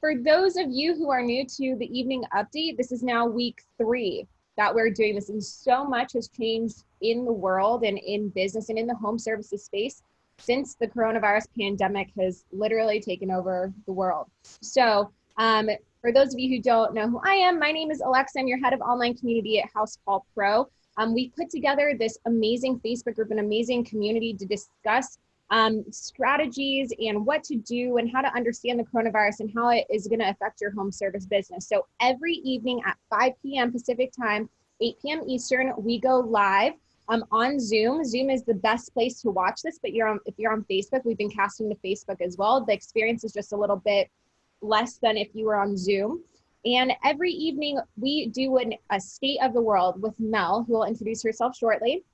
For those of you who are new to the evening update, this is now week 3 that we're doing this, and so much has changed in the world and in business and in the home services space since the coronavirus pandemic has literally taken over the world. So for those of you who don't know who I am, my name is Alexa. I'm your head of online community at House Call Pro. We put together this amazing Facebook group, an amazing community to discuss strategies and what to do and how to understand the coronavirus and how it is going to affect your home service business. So every evening at 5 p.m. Pacific time, 8 p.m. Eastern, we go live on Zoom. Zoom is the best place to watch this, but if you're on Facebook, we've been casting to Facebook as well. The experience is just a little bit less than if you were on Zoom. And every evening we do a state of the world with Mel, who will introduce herself shortly.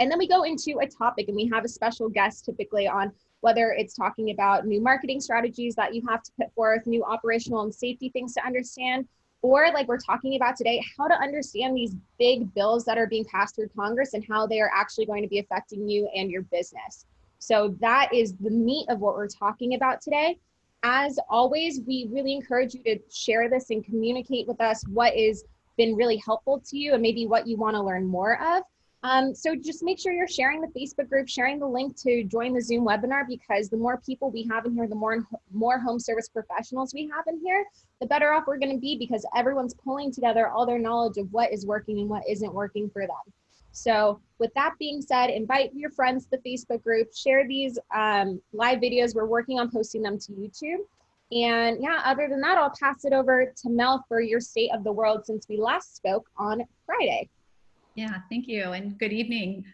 And then we go into a topic and we have a special guest typically on whether it's talking about new marketing strategies that you have to put forth, new operational and safety things to understand, or like we're talking about today, how to understand these big bills that are being passed through Congress and how they are actually going to be affecting you and your business. So that is the meat of what we're talking about today. As always, we really encourage you to share this and communicate with us what has been really helpful to you and maybe what you want to learn more of. So just make sure you're sharing the Facebook group, sharing the link to join the Zoom webinar, because the more people we have in here, the more home service professionals we have in here, the better off we're going to be, because everyone's pulling together all their knowledge of what is working and what isn't working for them. So with that being said, invite your friends to the Facebook group, share these live videos. We're working on posting them to YouTube. And yeah, other than that, I'll pass it over to Mel for your state of the world since we last spoke on Friday. Yeah, thank you, and good evening.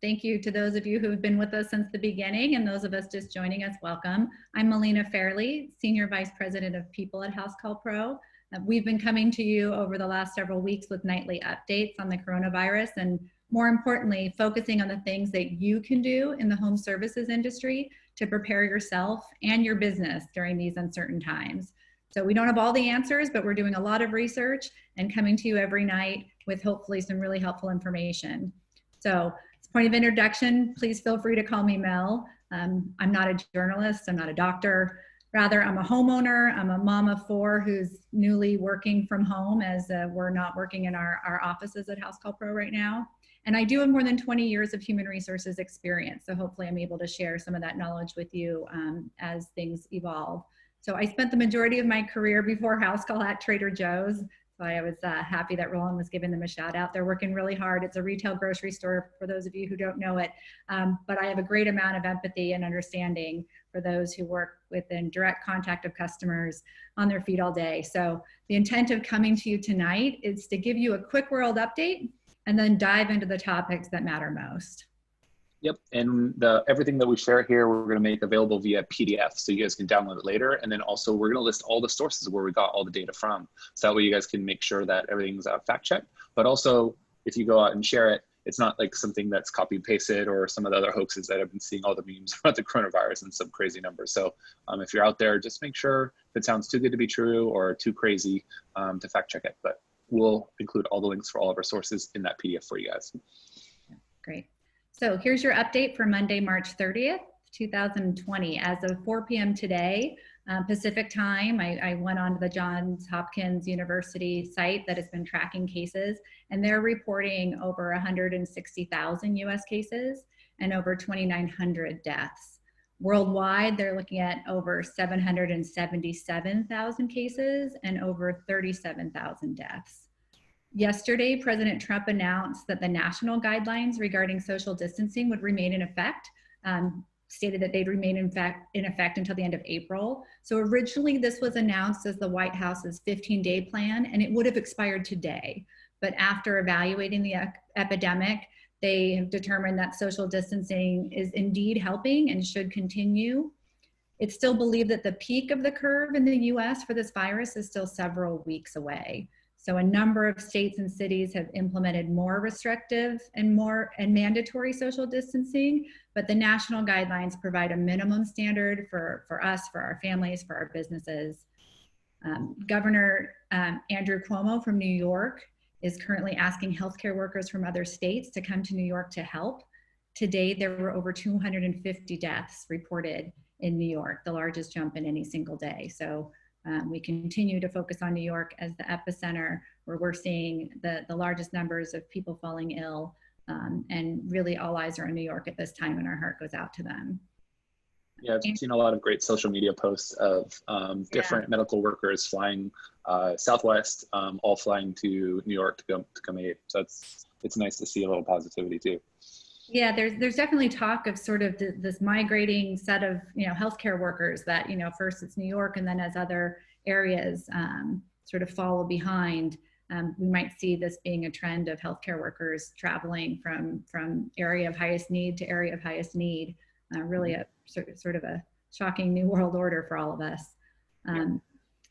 Thank you to those of you who have been with us since the beginning, and those of us just joining us, welcome. I'm Melina Fairley, Senior Vice President of People at House Call Pro. We've been coming to you over the last several weeks with nightly updates on the coronavirus, and more importantly, focusing on the things that you can do in the home services industry to prepare yourself and your business during these uncertain times. So we don't have all the answers, but we're doing a lot of research and coming to you every night with hopefully some really helpful information. So as a point of introduction, please feel free to call me Mel. I'm not a journalist, I'm not a doctor. Rather, I'm a homeowner. I'm a mom of 4 who's newly working from home, as we're not working in our offices at House Call Pro right now. And I do have more than 20 years of human resources experience. So hopefully I'm able to share some of that knowledge with you as things evolve. So I spent the majority of my career before House Call at Trader Joe's. So I was happy that Roland was giving them a shout out. They're working really hard. It's a retail grocery store for those of you who don't know it. But I have a great amount of empathy and understanding for those who work within direct contact of customers on their feet all day. So the intent of coming to you tonight is to give you a quick world update and then dive into the topics that matter most. Yep, and everything that we share here, we're going to make available via PDF, so you guys can download it later. And then also we're going to list all the sources where we got all the data from. So that way you guys can make sure that everything's fact checked. But also, if you go out and share it, it's not like something that's copy and pasted or some of the other hoaxes that I've been seeing all the memes about the coronavirus and some crazy numbers. So if you're out there, just make sure if it sounds too good to be true or too crazy to fact check it. But we'll include all the links for all of our sources in that PDF for you guys. Great. So here's your update for Monday, March 30th, 2020. As of 4 p.m. today, Pacific time, I went onto the Johns Hopkins University site that has been tracking cases, and they're reporting over 160,000 US cases and over 2,900 deaths. Worldwide, they're looking at over 777,000 cases and over 37,000 deaths. Yesterday, President Trump announced that the national guidelines regarding social distancing would remain in effect, stated that they'd remain in effect until the end of April. So originally this was announced as the White House's 15-day plan, and it would have expired today. But after evaluating the epidemic, they have determined that social distancing is indeed helping and should continue. It's still believed that the peak of the curve in the US for this virus is still several weeks away. So a number of states and cities have implemented more restrictive and mandatory social distancing, but the national guidelines provide a minimum standard for us, for our families, for our businesses. Governor Andrew Cuomo from New York is currently asking healthcare workers from other states to come to New York to help. To date, there were over 250 deaths reported in New York, the largest jump in any single day. So We continue to focus on New York as the epicenter, where we're seeing the largest numbers of people falling ill. And really all eyes are on New York at this time, and our heart goes out to them. Yeah, I've seen a lot of great social media posts of different medical workers flying Southwest, all flying to New York to come aid. So it's nice to see a little positivity too. Yeah, there's definitely talk of sort of this migrating set of, healthcare workers that, first it's New York, and then as other areas sort of follow behind, we might see this being a trend of healthcare workers traveling from area of highest need to area of highest need. Really a sort of a shocking new world order for all of us.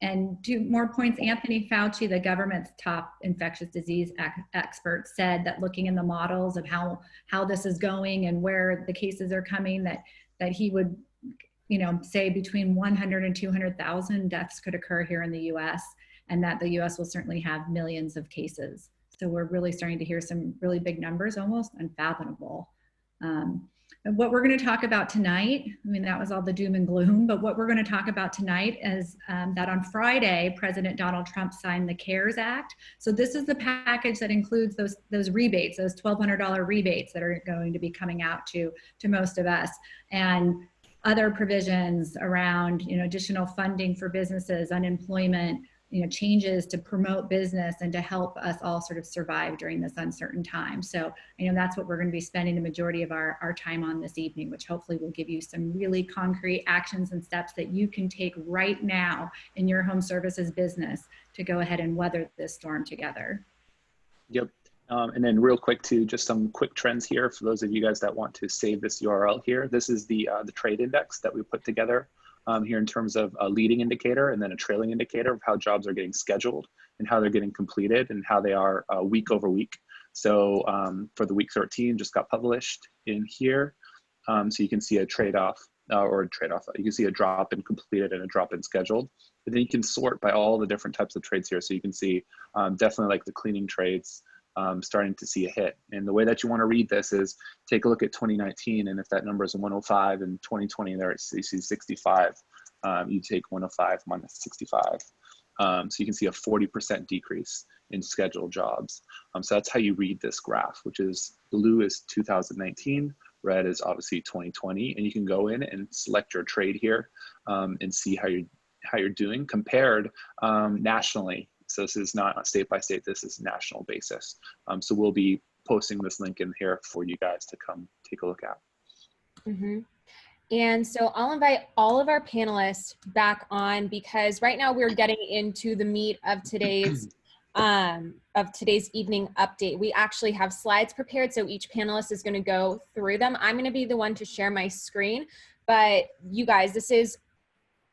And 2 more points, Anthony Fauci, the government's top infectious disease expert, said that looking in the models of how this is going and where the cases are coming, that he would, say between 100 and 200,000 deaths could occur here in the US, and that the US will certainly have millions of cases. So we're really starting to hear some really big numbers, almost unfathomable. And what we're going to talk about tonight, that was all the doom and gloom, but what we're going to talk about tonight is that on Friday, President Donald Trump signed the CARES Act. So this is the package that includes those rebates, those $1,200 rebates that are going to be coming out to most of us, and other provisions around, additional funding for businesses, unemployment, changes to promote business and to help us all sort of survive during this uncertain time. So that's what we're going to be spending the majority of our time on this evening, which hopefully will give you some really concrete actions and steps that you can take right now in your home services business to go ahead and weather this storm together. Yep. And then real quick too, just some quick trends here for those of you guys that want to save this URL here. This is the trade index that we put together here in terms of a leading indicator and then a trailing indicator of how jobs are getting scheduled and how they're getting completed and how they are week over week. So for the week 13 just got published in here. So you can see a trade-off you can see a drop in completed and a drop in scheduled. And then you can sort by all the different types of trades here. So you can see definitely like the cleaning trades starting to see a hit. And the way that you want to read this is take a look at 2019, and if that number is 105 and 2020 there you see 65, you take 105 minus 65. So you can see a 40% decrease in scheduled jobs. So that's how you read this graph, which is blue is 2019, red is obviously 2020, and you can go in and select your trade here and see how you're doing compared nationally. So this is not state by state, this is national basis. So we'll be posting this link in here for you guys to come take a look at. Mm-hmm. And so I'll invite all of our panelists back on, because right now we're getting into the meat of today's evening update. We actually have slides prepared, so each panelist is going to go through them. I'm going to be the one to share my screen, but you guys, this is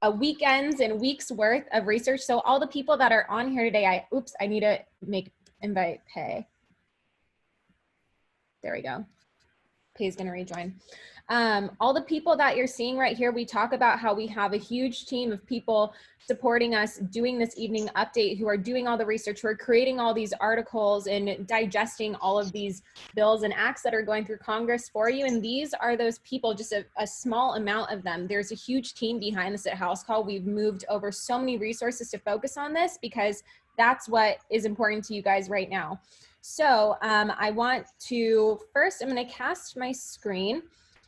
a weekend's and weeks worth of research. So all the people that are on here today, I need to invite Pay. There we go. Pay's gonna rejoin. All the people that you're seeing right here, we talk about how we have a huge team of people supporting us doing this evening update, who are doing all the research, who are creating all these articles and digesting all of these bills and acts that are going through Congress for you. And these are those people, just a small amount of them. There's a huge team behind this at House Call. We've moved over so many resources to focus on this because that's what is important to you guys right now. So I want to, first I'm gonna cast my screen,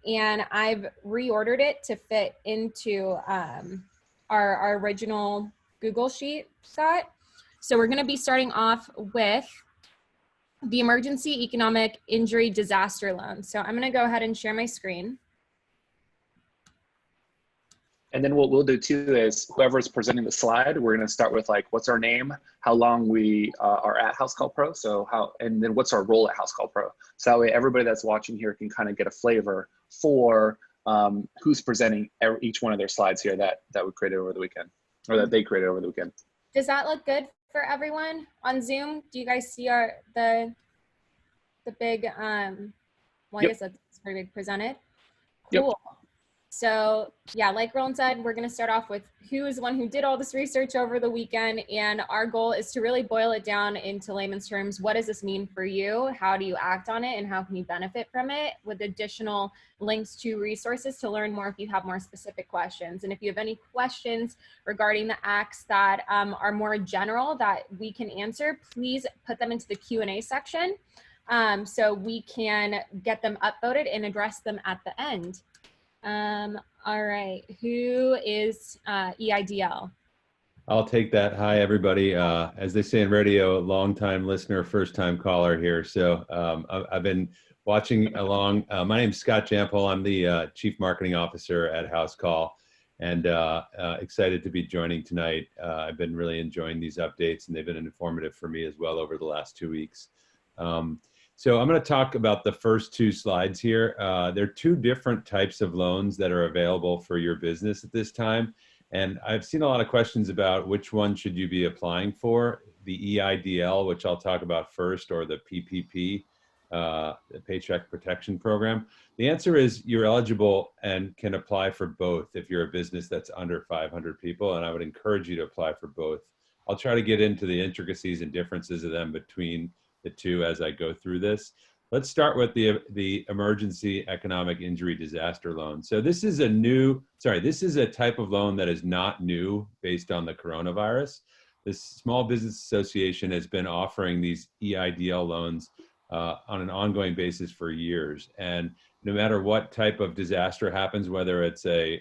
and I've reordered it to fit into our original Google Sheet set. So we're going to be starting off with the Emergency Economic Injury Disaster Loan. So I'm going to go ahead and share my screen. And then what we'll do too is whoever's presenting the slide, we're going to start with like, what's our name, how long we are at House Call Pro, and then what's our role at House Call Pro. So that way everybody that's watching here can kind of get a flavor for who's presenting each one of their slides here that we created over the weekend, or that they created over the weekend. Does that look good for everyone on Zoom? Do you guys see the big, well, I guess that's pretty big presented? Cool. Yep. So yeah, like Roland said, we're going to start off with who is the one who did all this research over the weekend. And our goal is to really boil it down into layman's terms. What does this mean for you? How do you act on it? And how can you benefit from it, with additional links to resources to learn more if you have more specific questions. And if you have any questions regarding the acts that are more general that we can answer, please put them into the Q&A section so we can get them upvoted and address them at the end. All right, who is EIDL? I'll take that. Hi, everybody. As they say in radio, long-time listener, first-time caller here. So I've been watching along. My name's Scott Jampol. I'm the Chief Marketing Officer at House Call, and excited to be joining tonight. I've been really enjoying these updates, and they've been informative for me as well over the last 2 weeks. So I'm going to talk about the first two slides here. There are two different types of loans that are available for your business at this time. And I've seen a lot of questions about which one should you be applying for, the EIDL, which I'll talk about first, or the PPP, the Paycheck Protection Program. The answer is you're eligible and can apply for both if you're a business that's under 500 people. And I would encourage you to apply for both. I'll try to get into the intricacies and differences of them between the two as I go through this. Let's start with the emergency economic injury disaster loan. So this is this is a type of loan that is not new based on the coronavirus. The Small Business Association has been offering these EIDL loans on an ongoing basis for years. And no matter what type of disaster happens, whether it's a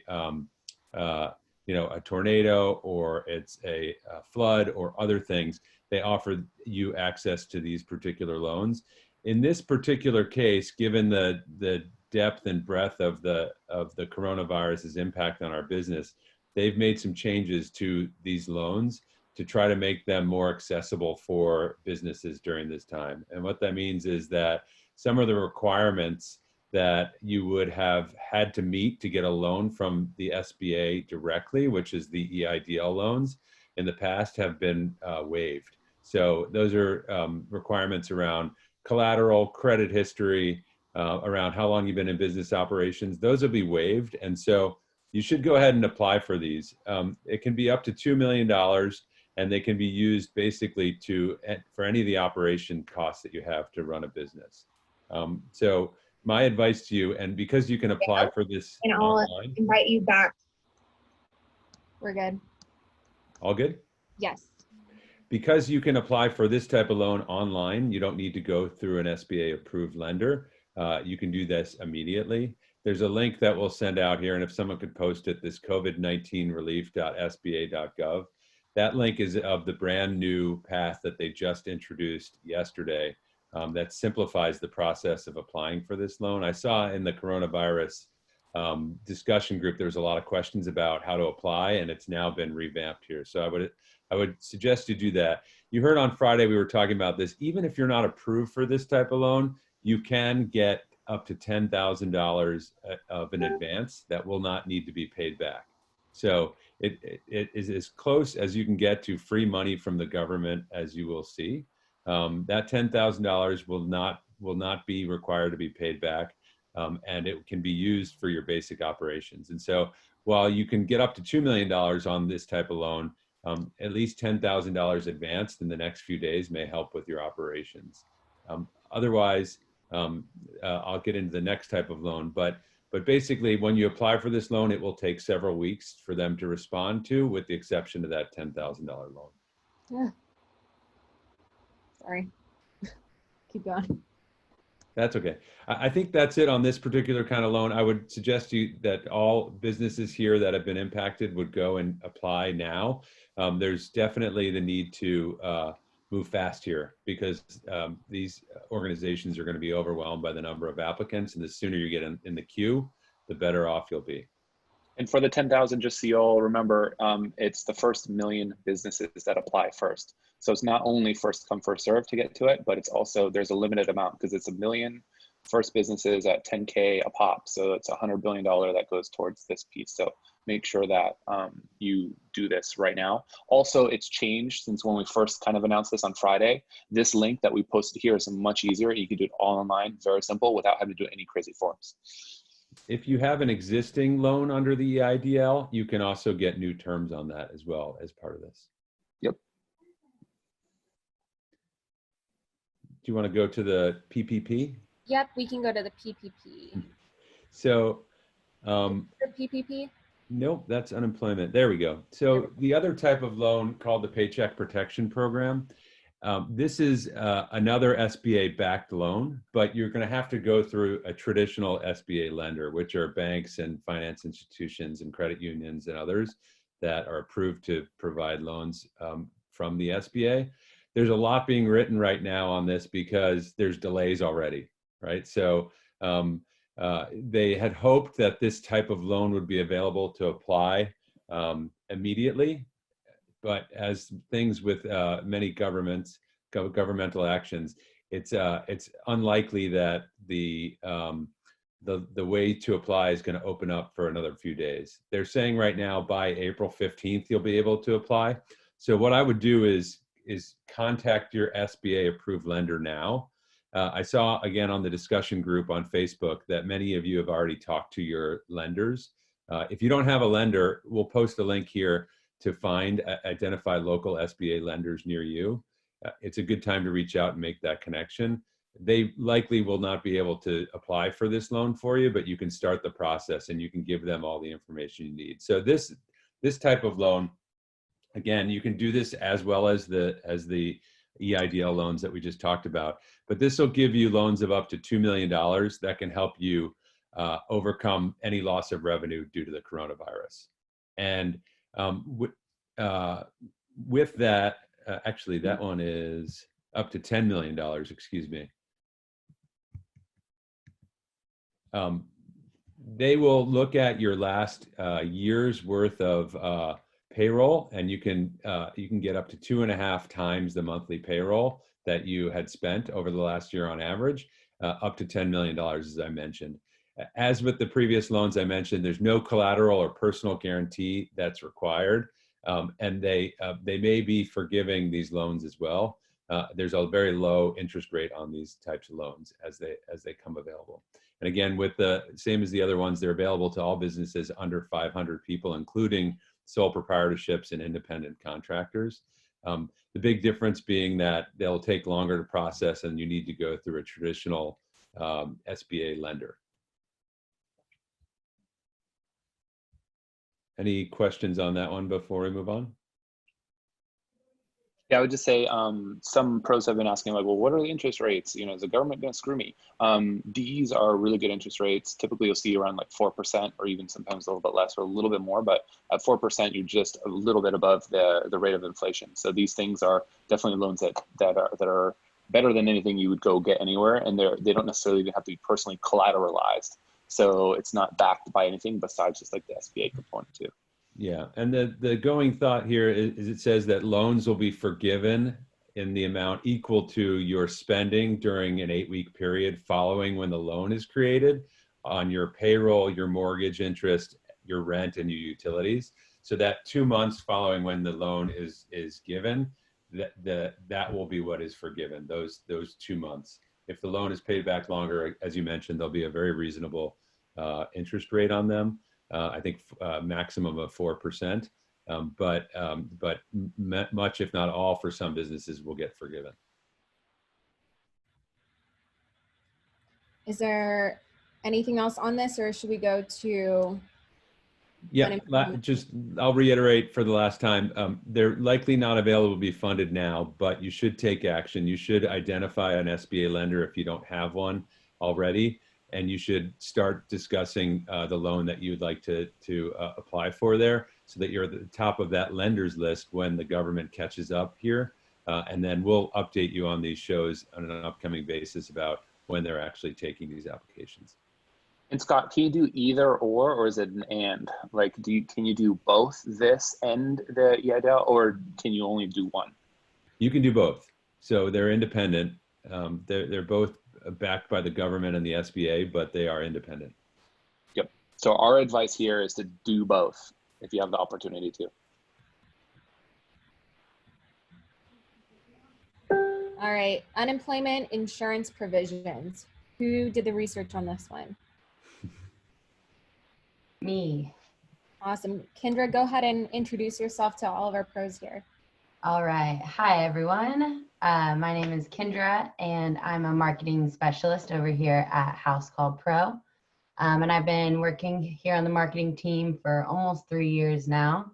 tornado or it's a flood or other things, they offer you access to these particular loans. In this particular case, given the depth and breadth of the coronavirus's impact on our business, they've made some changes to these loans to try to make them more accessible for businesses during this time. And what that means is that some of the requirements that you would have had to meet to get a loan from the SBA directly, which is the EIDL loans, in the past have been waived. So those are requirements around collateral, credit history, around how long you've been in business operations. Those will be waived. And so you should go ahead and apply for these. It can be up to $2 million, and they can be used basically for any of the operation costs that you have to run a business. So my advice to you, and because you can apply for this and I'll online, invite you back. We're good. All good? Yes. Because you can apply for this type of loan online, you don't need to go through an SBA approved lender. You can do this immediately. There's a link that we'll send out here, and if someone could post it, this covid19relief.sba.gov. That link is of the brand new path that they just introduced yesterday that simplifies the process of applying for this loan. I saw in the coronavirus discussion group, there was a lot of questions about how to apply, and it's now been revamped here. So I would suggest you do that. You heard on Friday, we were talking about this. Even if you're not approved for this type of loan, you can get up to $10,000 of an advance that will not need to be paid back. So it is as close as you can get to free money from the government as you will see. That $10,000 will not be required to be paid back, and it can be used for your basic operations. And so while you can get up to $2 million on this type of loan, at least $10,000 advanced in the next few days may help with your operations. Otherwise, I'll get into the next type of loan, but basically when you apply for this loan, it will take several weeks for them to respond to, with the exception of that $10,000 loan. Yeah. Sorry. Keep going. That's okay. I think that's it on this particular kind of loan. I would suggest to you that all businesses here that have been impacted would go and apply now. There's definitely the need to move fast here, because these organizations are going to be overwhelmed by the number of applicants, and the sooner you get in the queue, the better off you'll be. And for the 10,000, just so you all remember, it's the first million businesses that apply first. So it's not only first come, first serve to get to it, but it's also, there's a limited amount, because it's 1 million first businesses at 10K a pop. So it's $100 billion that goes towards this piece. So make sure that you do this right now. Also, it's changed since when we first kind of announced this on Friday. This link that we posted here is much easier. You can do it all online, very simple, without having to do any crazy forms. If you have an existing loan under the EIDL, you can also get new terms on that as well as part of this. Yep. Do you want to go to the PPP? Yep, we can go to the PPP. So, The PPP? nope, that's unemployment. There we go. So the other type of loan called the Paycheck Protection Program, this is another SBA-backed loan, but you're going to have to go through a traditional SBA lender, which are banks and finance institutions and credit unions and others that are approved to provide loans from the SBA. There's a lot being written right now on this because there's delays already, right? So they had hoped that this type of loan would be available to apply immediately. But as things with many governmental actions, it's unlikely that the way to apply is going to open up for another few days. They're saying right now by April 15th you'll be able to apply. So what I would do is contact your SBA approved lender now. I saw again on the discussion group on Facebook that many of you have already talked to your lenders. If you don't have a lender, we'll post a link here to identify local SBA lenders near you. It's a good time to reach out and make that connection. They likely will not be able to apply for this loan for you, but you can start the process and you can give them all the information you need. So this type of loan, again, you can do this as well as the EIDL loans that we just talked about, but this will give you loans of up to $2 million that can help you overcome any loss of revenue due to the coronavirus. And with that, actually, that one is up to $10 million, excuse me. They will look at your last year's worth of payroll, and you can get up to 2.5 times the monthly payroll that you had spent over the last year on average, up to $10 million, as I mentioned. As with the previous loans I mentioned, there's no collateral or personal guarantee that's required, and they may be forgiving these loans as well. There's a very low interest rate on these types of loans as they come available. And again, with the same as the other ones, they're available to all businesses under 500 people, including sole proprietorships and independent contractors. The big difference being that they'll take longer to process and you need to go through a traditional SBA lender. Any questions on that one before we move on? Yeah, I would just say some pros have been asking like, well, what are the interest rates? You know, is the government going to screw me? These are really good interest rates. Typically, you'll see around like 4%, or even sometimes a little bit less or a little bit more. But at 4%, you're just a little bit above the rate of inflation. So these things are definitely loans that are better than anything you would go get anywhere, and they don't necessarily even have to be personally collateralized. So it's not backed by anything besides just like the SBA component too. Yeah, and the going thought here is it says that loans will be forgiven in the amount equal to your spending during an 8-week period following when the loan is created on your payroll, your mortgage interest, your rent, and your utilities. So that 2 months following when the loan is given, that will be what is forgiven, those 2 months. If the loan is paid back longer, as you mentioned, there'll be a very reasonable interest rate on them. I think maximum of 4%, but much, if not all, for some businesses will get forgiven. Is there anything else on this, or should we go to? Yeah, just I'll reiterate for the last time, they're likely not available to be funded now, but you should take action. You should identify an SBA lender if you don't have one already, and you should start discussing the loan that you'd like to apply for there, so that you're at the top of that lender's list when the government catches up here. And then we'll update you on these shows on an upcoming basis about when they're actually taking these applications. And Scott, can you do either or is it an and? Like, can you do both this and the EIDL, or can you only do one? You can do both. So they're independent. They're both backed by the government and the SBA, but they are independent. Yep. So our advice here is to do both if you have the opportunity to. All right, unemployment insurance provisions. Who did the research on this one? Me. Awesome. Kendra, go ahead and introduce yourself to all of our pros here. All right. Hi, everyone. My name is Kendra, and I'm a marketing specialist over here at House Call Pro. And I've been working here on the marketing team for almost 3 years now.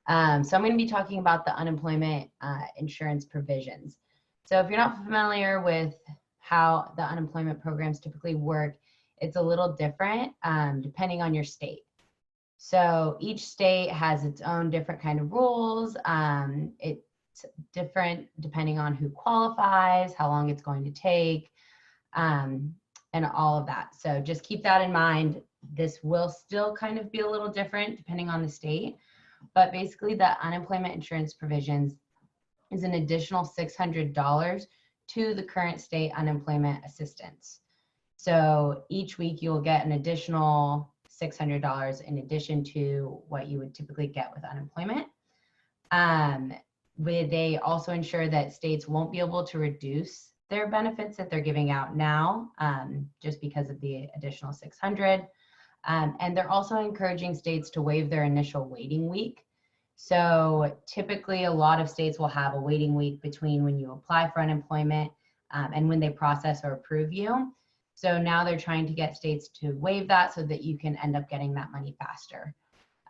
So I'm going to be talking about the unemployment insurance provisions. So if you're not familiar with how the unemployment programs typically work, it's a little different depending on your state. So each state has its own different kind of rules. It's different depending on who qualifies, how long it's going to take, and all of that. So just keep that in mind. This will still kind of be a little different depending on the state, but basically the unemployment insurance provisions is an additional $600 to the current state unemployment assistance. So each week you will get an additional $600 in addition to what you would typically get with unemployment. They also ensure that states won't be able to reduce their benefits that they're giving out now just because of the additional $600. And they're also encouraging states to waive their initial waiting week. So typically a lot of states will have a waiting week between when you apply for unemployment and when they process or approve you. So now they're trying to get states to waive that so that you can end up getting that money faster.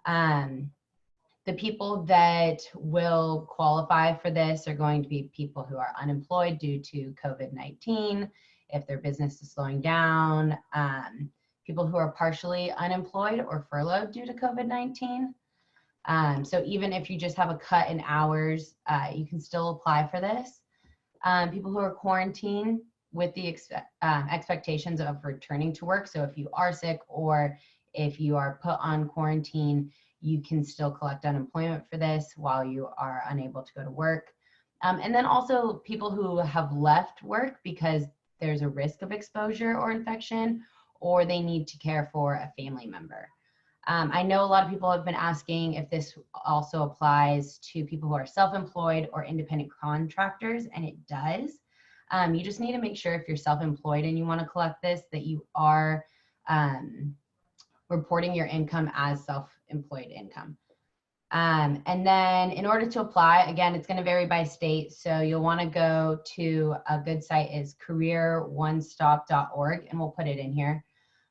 The people that will qualify for this are going to be people who are unemployed due to COVID-19, if their business is slowing down, people who are partially unemployed or furloughed due to COVID-19. So even if you just have a cut in hours, you can still apply for this. People who are quarantined with the expectations of returning to work. So if you are sick or if you are put on quarantine, you can still collect unemployment for this while you are unable to go to work. And then also people who have left work because there's a risk of exposure or infection, or they need to care for a family member. I know a lot of people have been asking if this also applies to people who are self-employed or independent contractors, and it does. You just need to make sure if you're self-employed and you want to collect this, that you are reporting your income as self-employed income. And then in order to apply, again, it's going to vary by state. So you'll want to go to a good site is careeronestop.org, and we'll put it in here.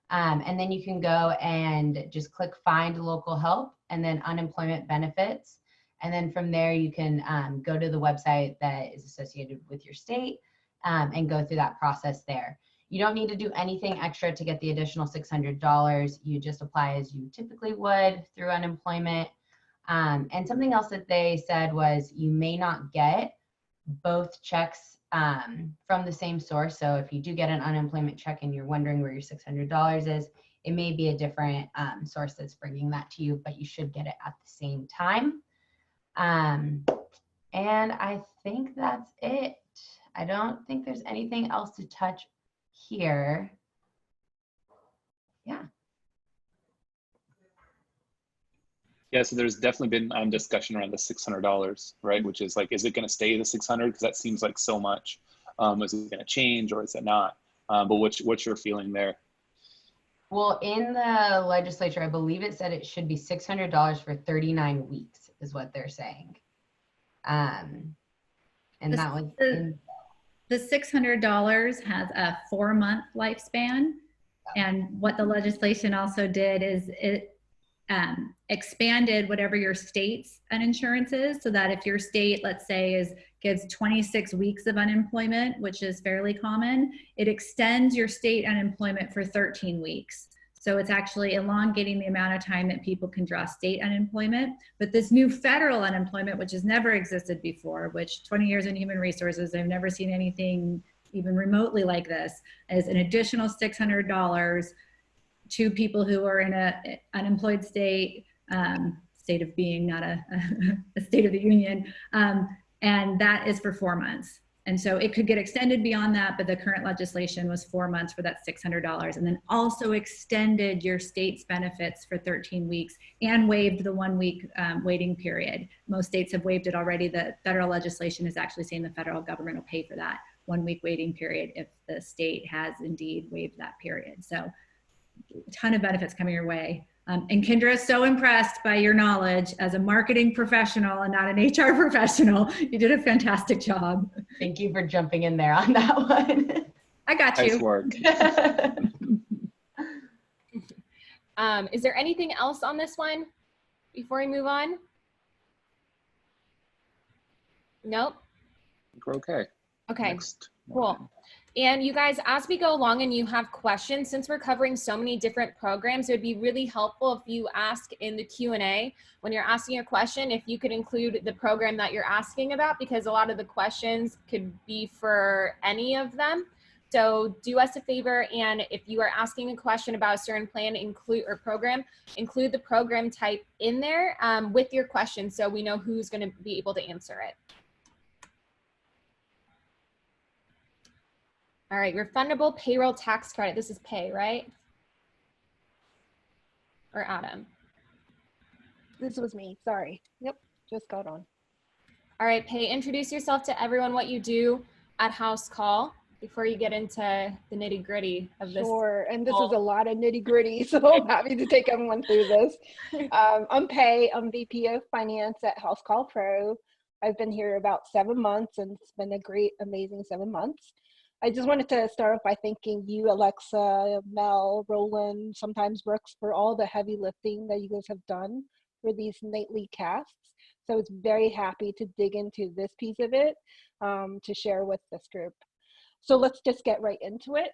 And then you can go and just click find local help and then unemployment benefits. And then from there, you can go to the website that is associated with your state and go through that process there. You don't need to do anything extra to get the additional $600. You just apply as you typically would through unemployment. And something else that they said was you may not get both checks from the same source. So if you do get an unemployment check and you're wondering where your $600 is, it may be a different source that's bringing that to you, but you should get it at the same time. And I think that's it. I don't think there's anything else to touch here. Yeah. Yeah, so there's definitely been discussion around the $600, right? Which is like, is it going to stay the 600? Because that seems like so much. Is it going to change or is it not? But what's your feeling there? Well, in the legislature, I believe it said it should be $600 for 39 weeks is what they're saying. And that was the $600 has a 4-month lifespan. And what the legislation also did is it expanded whatever your state's uninsurance is, so that if your state, let's say, gives 26 weeks of unemployment, which is fairly common, it extends your state unemployment for 13 weeks. So it's actually elongating the amount of time that people can draw state unemployment. But this new federal unemployment, which has never existed before, which 20 years in human resources, I've never seen anything even remotely like this, is an additional $600 to people who are in a unemployed state, state of being, not a state of the union. And that is for 4 months. And so it could get extended beyond that, but the current legislation was 4 months for that $600, and then also extended your state's benefits for 13 weeks and waived the 1 week waiting period. Most states have waived it already. The federal legislation is actually saying the federal government will pay for that 1 week waiting period if the state has indeed waived that period. So a ton of benefits coming your way. And Kendra is so impressed by your knowledge as a marketing professional and not an HR professional. You did a fantastic job. Thank you for jumping in there on that one. I got you. Nice work. Is there anything else on this one before we move on? Nope. We're okay. Okay, Next cool. one. And you guys, as we go along and you have questions, since we're covering so many different programs, it would be really helpful if you ask in the Q&A when you're asking a question, if you could include the program that you're asking about, because a lot of the questions could be for any of them. So do us a favor, and if you are asking a question about a certain plan include the program type in there with your question, so we know who's going to be able to answer it. All right, refundable payroll tax credit. This is Pay, right? Or Adam? This was me, sorry. Yep, just got on. All right, Pay, introduce yourself to everyone, what you do at House Call before you get into the nitty gritty of this. Sure, and this is a lot of nitty gritty, so I'm happy to take everyone through this. I'm Pay, I'm VP of Finance at House Call Pro. I've been here about 7 months, and it's been a great, amazing 7 months. I just wanted to start off by thanking you, Alexa, Mel, Roland, sometimes Brooks, for all the heavy lifting that you guys have done for these nightly casts. So I was very happy to dig into this piece of it to share with this group. So let's just get right into it.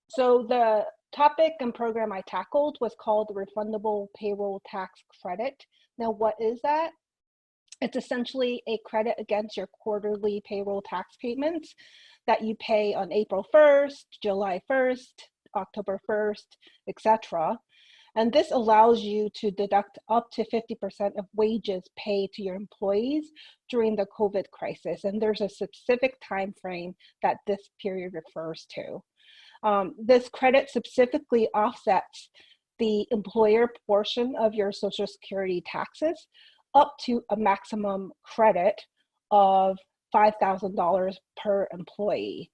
So the topic and program I tackled was called the Refundable Payroll Tax Credit. Now, what is that? It's essentially a credit against your quarterly payroll tax payments that you pay on April 1st, July 1st, October 1st, etc. And this allows you to deduct up to 50% of wages paid to your employees during the COVID crisis. And there's a specific time frame that this period refers to. This credit specifically offsets the employer portion of your Social Security taxes up to a maximum credit of $5,000 per employee.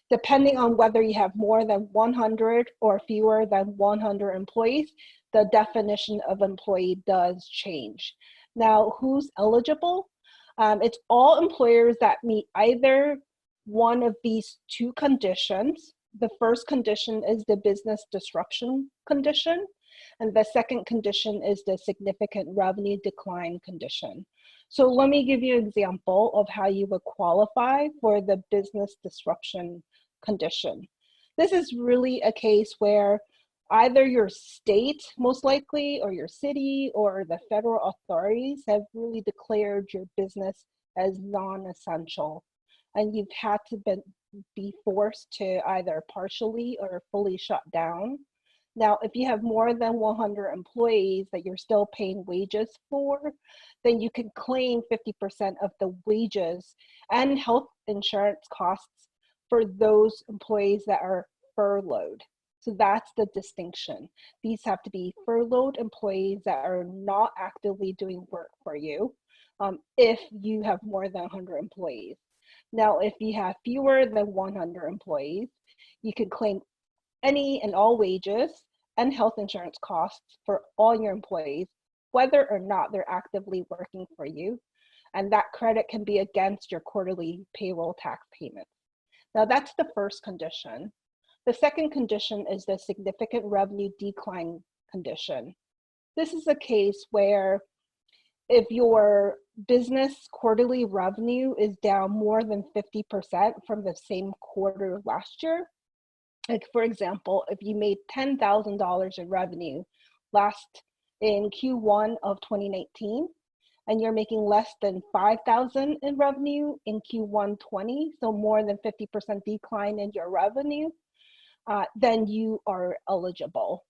Depending on whether you have more than 100 or fewer than 100 employees, the definition of employee does change. Now, who's eligible? It's all employers that meet either one of these two conditions. The first condition is the business disruption condition, and the second condition is the significant revenue decline condition. So let me give you an example of how you would qualify for the business disruption condition. This is really a case where either your state, most likely, or your city, or the federal authorities have really declared your business as non-essential, and you've had to be forced to either partially or fully shut down. Now, if you have more than 100 employees that you're still paying wages for, then you can claim 50% of the wages and health insurance costs for those employees that are furloughed. So that's the distinction. These have to be furloughed employees that are not actively doing work for you if you have more than 100 employees. Now, if you have fewer than 100 employees, you can claim any and all wages and health insurance costs for all your employees, whether or not they're actively working for you. And that credit can be against your quarterly payroll tax payments. Now, that's the first condition. The second condition is the significant revenue decline condition. This is a case where if your business quarterly revenue is down more than 50% from the same quarter last year, like for example, if you made $10,000 in revenue in Q1 of 2019, and you're making less than $5,000 in revenue in Q1 20, so more than 50% decline in your revenue, then you are eligible.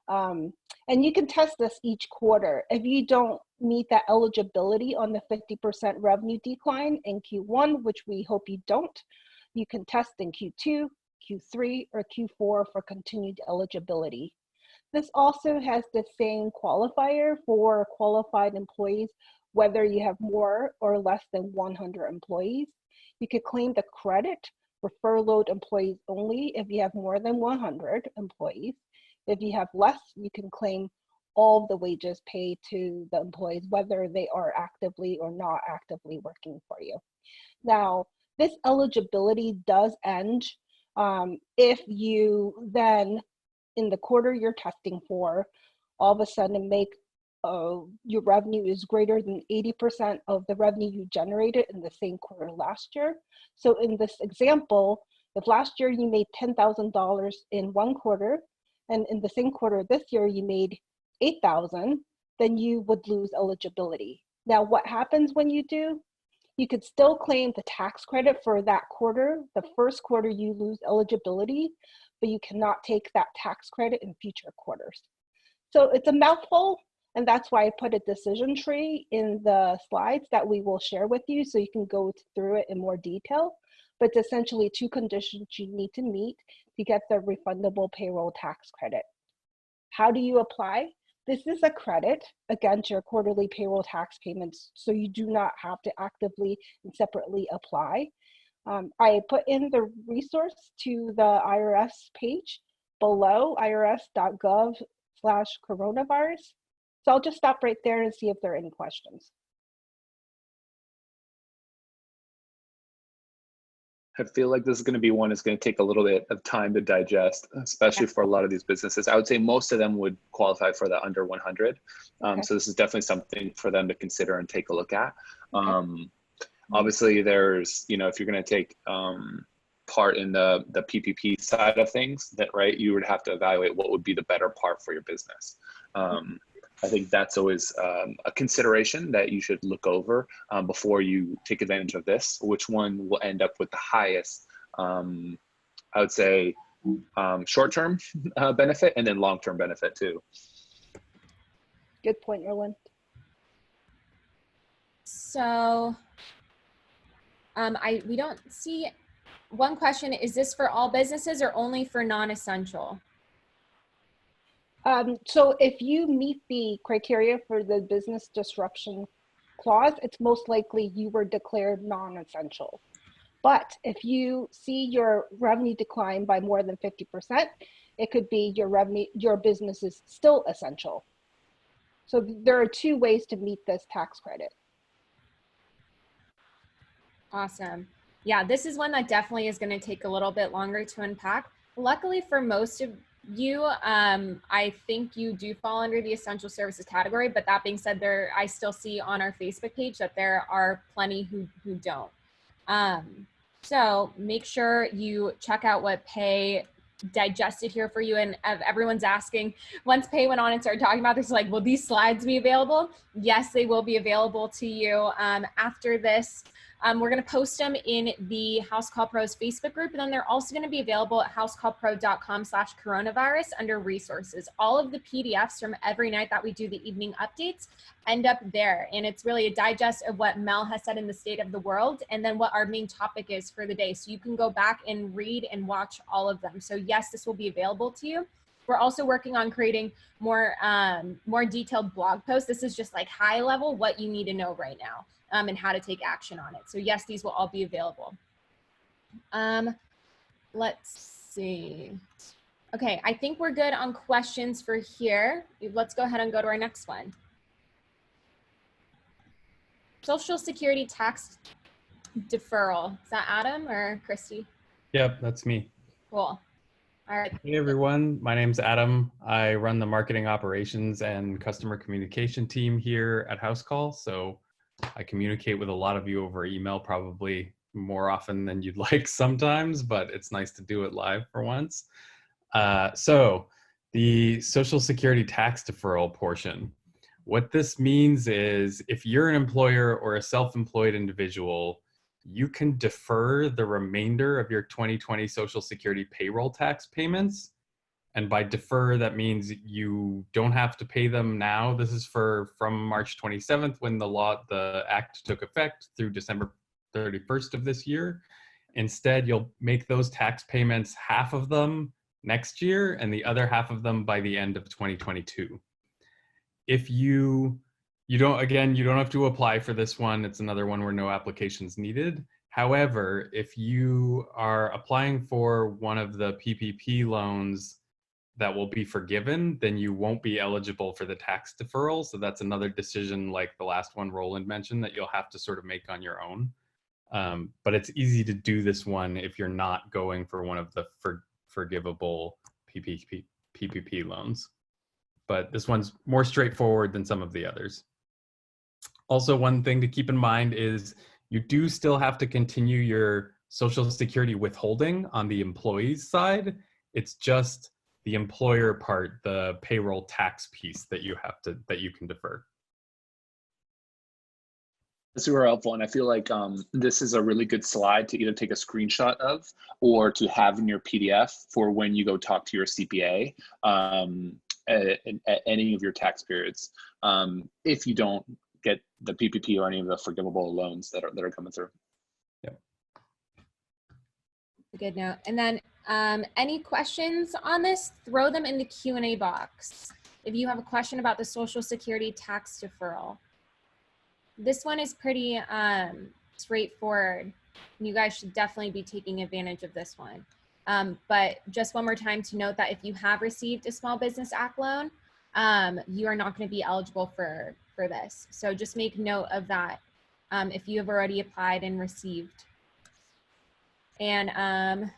And you can test this each quarter. If you don't meet that eligibility on the 50% revenue decline in Q1, which we hope you don't, you can test in Q2, Q3, or Q4 for continued eligibility. This also has the same qualifier for qualified employees, whether you have more or less than 100 employees. You could claim the credit for furloughed employees only if you have more than 100 employees. If you have less, you can claim all of the wages paid to the employees, whether they are actively or not actively working for you. Now, this eligibility does end if you then, in the quarter you're testing for, all of a sudden make your revenue is greater than 80% of the revenue you generated in the same quarter last year. So in this example, if last year you made $10,000 in one quarter, and in the same quarter this year you made $8,000, then you would lose eligibility. Now, what happens when you do? You could still claim the tax credit for that quarter. The first quarter you lose eligibility, but you cannot take that tax credit in future quarters. So it's a mouthful, and that's why I put a decision tree in the slides that we will share with you so you can go through it in more detail. But it's essentially 2 conditions you need to meet to get the refundable payroll tax credit. How do you apply? This is a credit against your quarterly payroll tax payments, so you do not have to actively and separately apply. I put in the resource to the IRS page below, irs.gov/coronavirus. So I'll just stop right there and see if there are any questions. I feel like this is going to be one that's going to take a little bit of time to digest, especially for a lot of these businesses. I would say most of them would qualify for the under 100. So this is definitely something for them to consider and take a look at. Obviously, there's, if you're going to take part in the PPP side of things, that right, you would have to evaluate what would be the better part for your business. I think that's always a consideration that you should look over before you take advantage of this. Which one will end up with the highest, I would say, short-term benefit and then long-term benefit too. Good point, Erwin. So we don't see one question. Is this for all businesses or only for non-essential? So if you meet the criteria for the business disruption clause, it's most likely you were declared non-essential. But if you see your revenue decline by more than 50%, it could be your business is still essential. So there are 2 ways to meet this tax credit. Awesome. Yeah, this is one that definitely is going to take a little bit longer to unpack. Luckily for most of you, I think you do fall under the essential services category, but that being said, I still see on our Facebook page that there are plenty who don't. So make sure you check out what Pay digested here for you. And everyone's asking, once Pay went on and started talking about this, like, will these slides be available? Yes, they will be available to you after this. We're going to post them in the House Call Pros Facebook group, and then they're also going to be available at housecallpro.com/coronavirus under resources. All of the PDFs from every night that we do the evening updates end up there, and it's really a digest of what Mel has said in the state of the world, and then what our main topic is for the day. So you can go back and read and watch all of them. So yes, this will be available to you. We're also working on creating more detailed blog posts. This is just like high level, what you need to know right now. And how to take action on it. So yes, these will all be available. Let's see. Okay, I think we're good on questions for here. Let's go ahead and go to our next one. Social Security tax deferral. Is that Adam or Christy? Yep, that's me. Cool. All right. Hey everyone, my name's Adam. I run the marketing operations and customer communication team here at House Call. So I communicate with a lot of you over email, probably more often than you'd like sometimes, but it's nice to do it live for once. So the Social Security tax deferral portion. What this means is if you're an employer or a self-employed individual, you can defer the remainder of your 2020 Social Security payroll tax payments. And by defer, that means you don't have to pay them now. This is from March 27th when the act took effect through December 31st of this year. Instead, you'll make those tax payments, half of them next year and the other half of them by the end of 2022. If you don't have to apply for this one. It's another one where no application's needed. However, if you are applying for one of the PPP loans, that will be forgiven, then you won't be eligible for the tax deferral. So that's another decision like the last one Roland mentioned that you'll have to sort of make on your own. But it's easy to do this one if you're not going for one of the forgivable PPP loans. But this one's more straightforward than some of the others. Also, one thing to keep in mind is you do still have to continue your Social Security withholding on the employee's side. It's just the employer part, the payroll tax piece that you can defer. Super helpful, and I feel like this is a really good slide to either take a screenshot of or to have in your PDF for when you go talk to your CPA at any of your tax periods, if you don't get the PPP or any of the forgivable loans that are coming through. Yeah. Good note. And then any questions on this, throw them in the Q&A box. If you have a question about the Social Security tax deferral. This one is pretty straightforward. You guys should definitely be taking advantage of this one. But just one more time to note that if you have received a Small Business Act loan, you are not going to be eligible for this. So just make note of that if you have already applied and received. And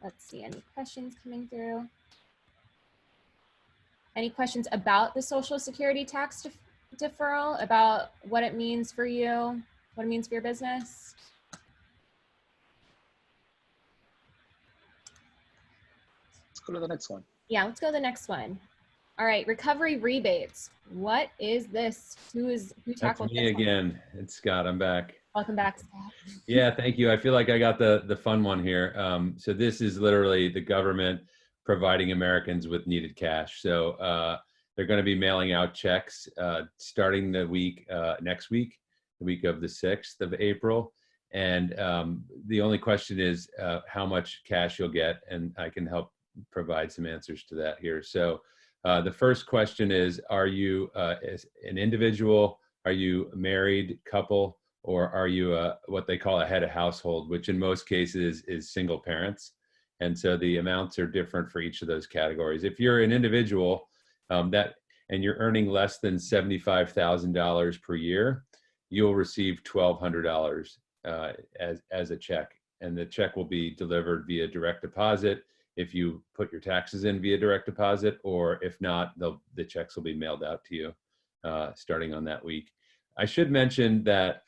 let's see, any questions coming through? Any questions about the Social Security tax deferral, about what it means for you, what it means for your business? Let's go to the next one. Yeah, let's go to the next one. All right, recovery rebates. What is this? Who tackled That's me again. It's Scott. I'm back. Welcome back, Scott. Yeah, thank you. I feel like I got the fun one here. So this is literally the government providing Americans with needed cash. So they're going to be mailing out checks starting the week next week, the week of the 6th of April. And the only question is how much cash you'll get, and I can help provide some answers to that here. So the first question is, are you an individual? Are you a married couple? Or are you what they call a head of household, which in most cases is single parents? And so the amounts are different for each of those categories. If you're an individual and you're earning less than $75,000 per year, you'll receive $1,200 as a check. And the check will be delivered via direct deposit if you put your taxes in via direct deposit, or if not, the checks will be mailed out to you starting on that week. I should mention that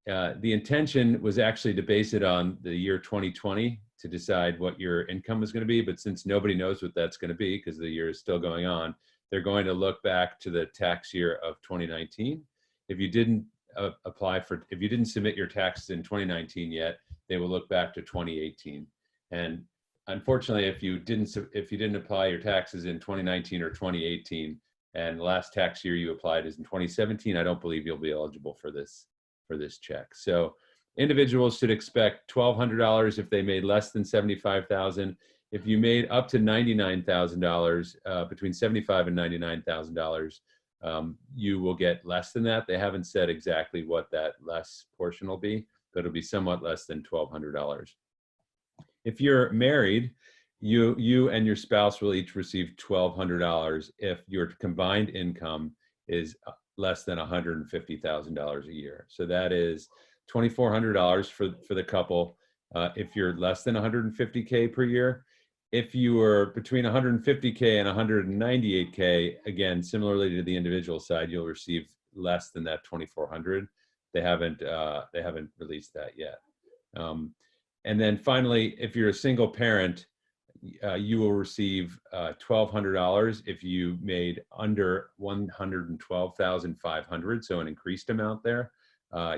the intention was actually to base it on the year 2020 to decide what your income was going to be. But since nobody knows what that's going to be because the year is still going on, they're going to look back to the tax year of 2019. If you didn't if you didn't submit your taxes in 2019 yet, they will look back to 2018. And unfortunately, if you didn't apply your taxes in 2019 or 2018, and the last tax year you applied is in 2017, I don't believe you'll be eligible for this check. So individuals should expect $1,200 if they made less than $75,000. If you made up to $99,000, between $75,000 and $99,000, you will get less than that. They haven't said exactly what that less portion will be, but it'll be somewhat less than $1,200. If you're married, you and your spouse will each receive $1,200 if your combined income is less than $150,000 a year. So that is $2,400 for the couple. If you're less than 150K per year, if you are between 150K and 198K, again, similarly to the individual side, you'll receive less than that $2,400. They haven't released that yet. And then finally, if you're a single parent, you will receive $1,200 if you made under $112,500, so an increased amount there.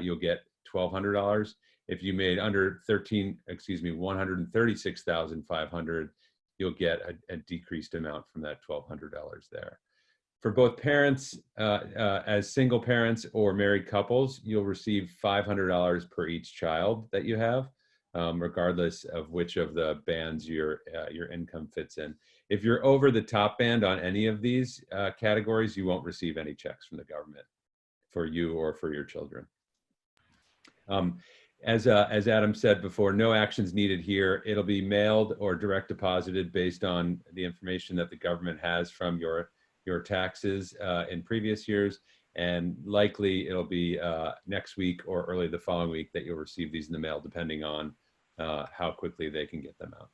You'll get $1,200. If you made under $136,500, you'll get a decreased amount from that $1,200 there. For both parents, as single parents or married couples, you'll receive $500 per each child that you have, regardless of which of the bands your income fits in. If you're over the top band on any of these categories, you won't receive any checks from the government for you or for your children. As Adam said before, no actions needed here. It'll be mailed or direct deposited based on the information that the government has from your taxes in previous years. And likely it'll be next week or early the following week that you'll receive these in the mail, depending on how quickly they can get them out.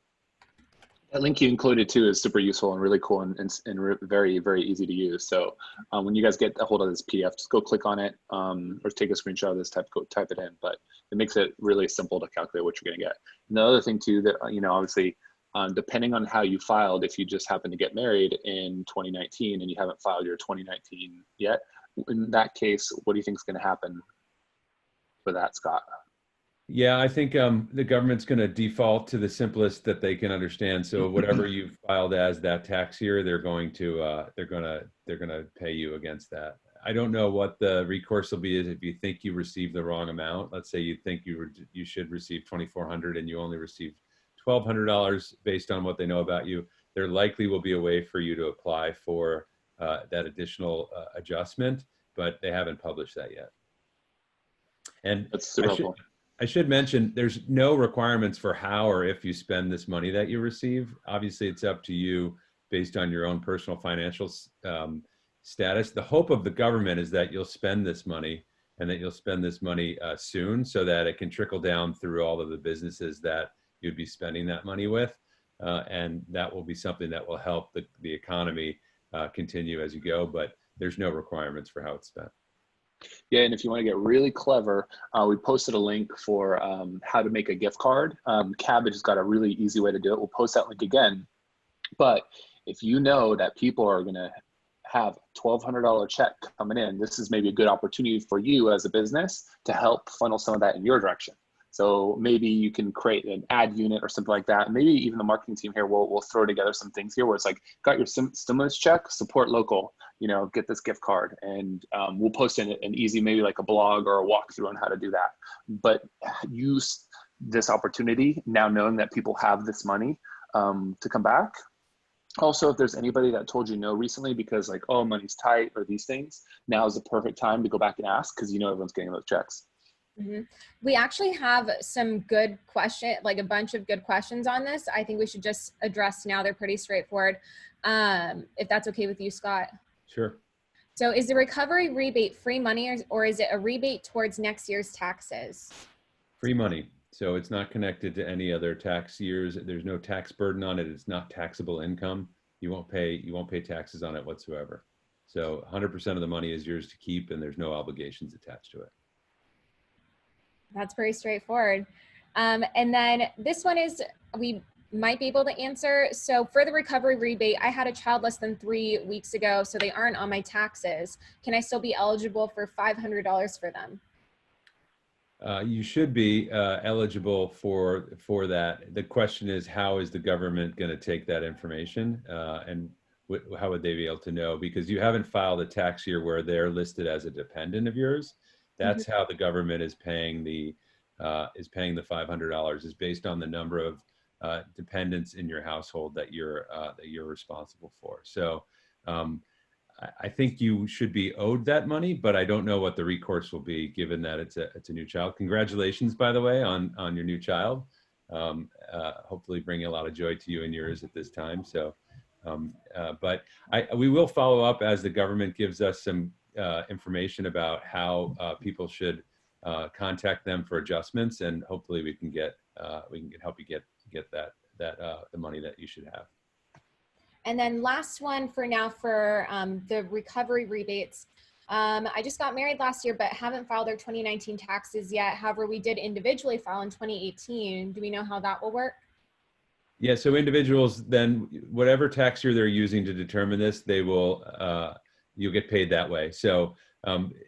That link you included too is super useful and really cool and very, very easy to use. So when you guys get a hold of this PDF, just go click on it or take a screenshot of this, type it in. But it makes it really simple to calculate what you're going to get. And the other thing too that, obviously, depending on how you filed, if you just happen to get married in 2019 and you haven't filed your 2019 yet, in that case, what do you think is going to happen for that, Scott? Yeah, I think the government's going to default to the simplest that they can understand. So whatever you filed as that tax year, they're going to pay you against that. I don't know what the recourse will be if you think you received the wrong amount. Let's say you think you should receive $2,400 and you only received $1,200 based on what they know about you. There likely will be a way for you to apply for that additional adjustment, but they haven't published that yet. And that's super helpful. I should mention there's no requirements for how or if you spend this money that you receive. Obviously, it's up to you based on your own personal financial status. The hope of the government is that you'll spend this money and that you'll spend this money soon so that it can trickle down through all of the businesses that you'd be spending that money with. And that will be something that will help the economy continue as you go, but there's no requirements for how it's spent. Yeah, and if you want to get really clever, we posted a link for how to make a gift card. Cabbage has got a really easy way to do it. We'll post that link again. But if you know that people are going to have $1,200 check coming in, this is maybe a good opportunity for you as a business to help funnel some of that in your direction. So maybe you can create an ad unit or something like that. Maybe even the marketing team here will throw together some things here where it's like, got your stimulus check, support local, get this gift card. And we'll post in an easy, maybe like a blog or a walkthrough on how to do that. But use this opportunity now knowing that people have this money to come back. Also, if there's anybody that told you no recently because like, oh, money's tight or these things, now is the perfect time to go back and ask because everyone's getting those checks. Mm-hmm. We actually have some good a bunch of good questions on this. I think we should just address now. They're pretty straightforward. If that's okay with you, Scott. Sure. So is the recovery rebate free money or is it a rebate towards next year's taxes? Free money. So it's not connected to any other tax years. There's no tax burden on it. It's not taxable income. You won't pay taxes on it whatsoever. So 100% of the money is yours to keep and there's no obligations attached to it. That's very straightforward. And then this one is, we might be able to answer. So for the recovery rebate, I had a child less than 3 weeks ago, so they aren't on my taxes. Can I still be eligible for $500 for them? You should be eligible for that. The question is, how is the government going to take that information and how would they be able to know? Because you haven't filed a tax year where they're listed as a dependent of yours. That's how the government is paying the $500 is based on the number of dependents in your household that you're responsible for. So I think you should be owed that money, but I don't know what the recourse will be given that it's a new child. Congratulations, by the way, on your new child. Hopefully bringing a lot of joy to you and yours at this time. So, but we will follow up as the government gives us some information about how people should contact them for adjustments, and hopefully we can help you get the money that you should have. And then last one for now for the recovery rebates. I just got married last year, but haven't filed their 2019 taxes yet. However, we did individually file in 2018. Do we know how that will work? Yeah, so individuals, then whatever tax year they're using to determine this, they will you'll get paid that way. So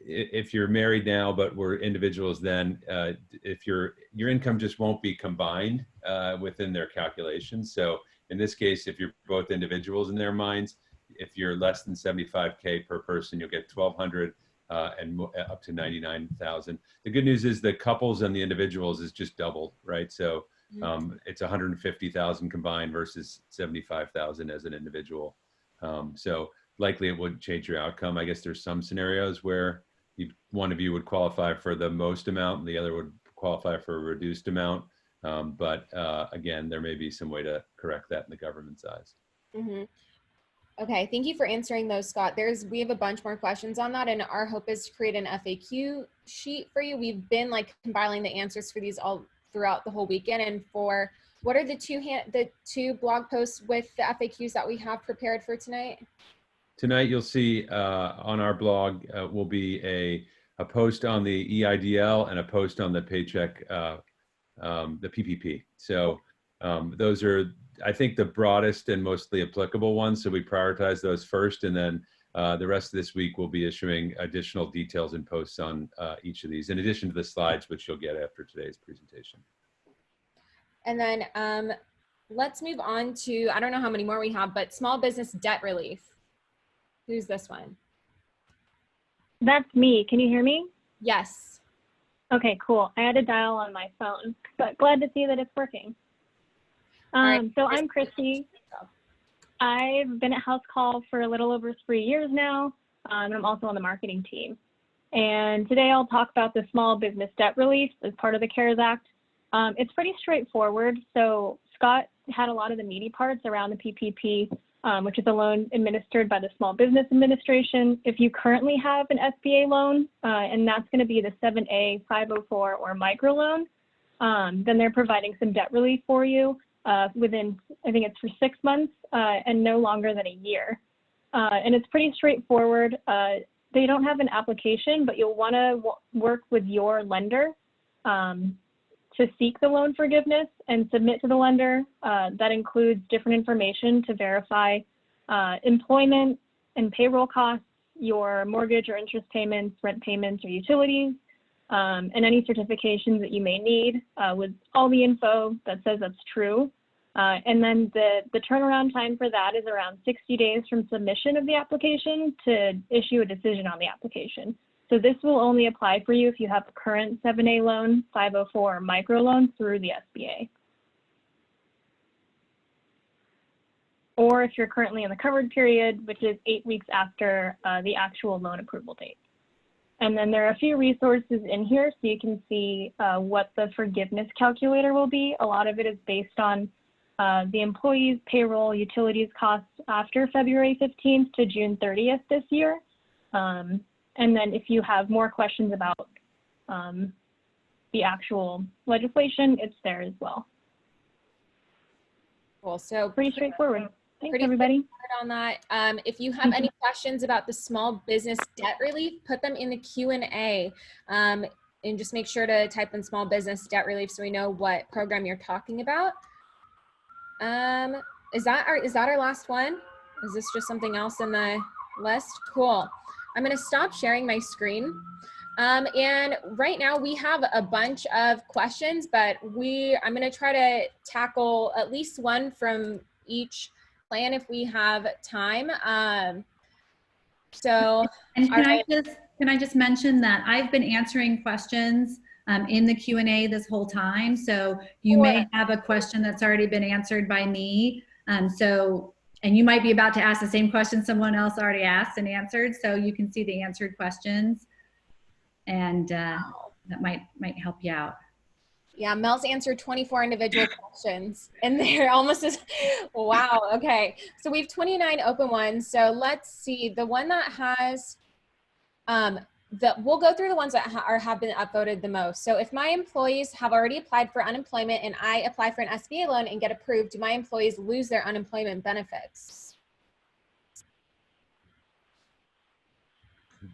if you're married now, but we're individuals, then if your income just won't be combined within their calculations. So in this case, if you're both individuals in their minds, if you're less than 75K per person, you'll get $1,200 and up to 99,000. The good news is the couples and the individuals is just doubled, right? So it's 150,000 combined versus 75,000 as an individual. So likely it wouldn't change your outcome. I guess there's some scenarios where one of you would qualify for the most amount and the other would qualify for a reduced amount. But again, there may be some way to correct that in the government's eyes. Mm-hmm. Okay, thank you for answering those, Scott. We have a bunch more questions on that, and our hope is to create an FAQ sheet for you. We've been like compiling the answers for these all throughout the whole weekend. And for what are the two blog posts with the FAQs that we have prepared for tonight? Tonight, you'll see on our blog will be a post on the EIDL and a post on the Paycheck, the PPP. So those are, I think, the broadest and mostly applicable ones. So we prioritize those first, and then the rest of this week we'll be issuing additional details and posts on each of these, in addition to the slides, which you'll get after today's presentation. And then let's move on to, I don't know how many more we have, but small business debt relief. Who's this one? That's me. Can you hear me? Yes. Okay, cool. I had to dial on my phone, but glad to see that it's working. Right. So I'm Christy. I've been at House Call for a little over 3 years now, and I'm also on the marketing team. And today I'll talk about the small business debt relief as part of the CARES Act. It's pretty straightforward. So Scott had a lot of the meaty parts around the PPP, which is a loan administered by the Small Business Administration. If you currently have an SBA loan, and that's going to be the 7A, 504, or microloan, then they're providing some debt relief for you within, I think it's for 6 months and no longer than a year. And it's pretty straightforward. They don't have an application, but you'll want to work with your lender to seek the loan forgiveness and submit to the lender. That includes different information to verify employment and payroll costs, your mortgage or interest payments, rent payments, or utilities, and any certifications that you may need with all the info that says that's true. And then the turnaround time for that is around 60 days from submission of the application to issue a decision on the application. So this will only apply for you if you have a current 7A loan, 504, or microloan through the SBA. Or if you're currently in the covered period, which is 8 weeks after the actual loan approval date. And then there are a few resources in here so you can see what the forgiveness calculator will be. A lot of it is based on the employee's payroll utilities costs after February 15th to June 30th this year. And then if you have more questions about the actual legislation, it's there as well. Cool. So pretty straightforward. Thanks, everybody. On that. If you have any questions about the small business debt relief, put them in the Q&A, and just make sure to type in small business debt relief so we know what program you're talking about. Is that our last one? Is this just something else in the list? Cool. I'm going to stop sharing my screen. And right now we have a bunch of questions, but I'm going to try to tackle at least one from each plan if we have time. And can I just mention that I've been answering questions in the Q&A this whole time. So you may have a question that's already been answered by me. And you might be about to ask the same question someone else already asked and answered. So you can see the answered questions, and that might help you out. Yeah, Mel's answered 24 individual questions, and they're almost as, wow, okay. So we have 29 open ones. So let's see, the one that has, we'll go through the ones that have been upvoted the most. So if my employees have already applied for unemployment and I apply for an SBA loan and get approved, do my employees lose their unemployment benefits?